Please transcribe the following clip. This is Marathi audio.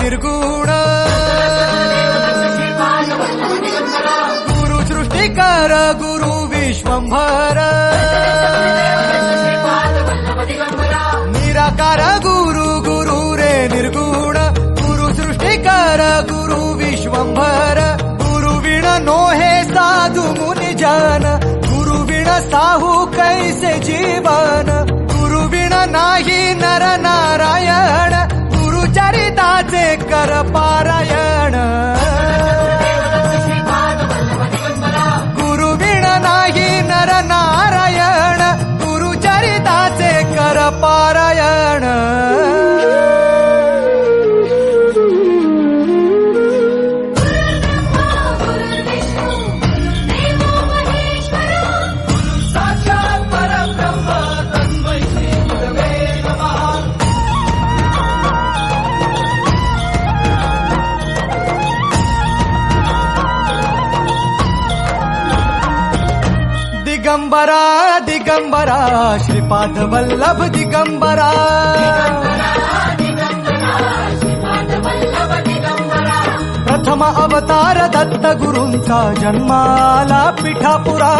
निर्गुण गुरु सृष्टिकर गुरु विश्वंभर निराकार गुरु गुरु रे निर्गुण गुरु सृष्टिकर गुरु विश्वंभर गुरु विण नोहे साधु मुनि जन गुरु विण साहू कैसे जीवन गुरु विण नाही नर नारायण गुरु चरिताचे कर पारायण गुरु विण नाही नर नारायण गुरु चरिताचे कर पारायण दिगंबरा दिगंबरा श्रीपाद वल्लभ दिगंबरा प्रथम अवतार दत्त गुरूंचा जन्माला पिठापुरा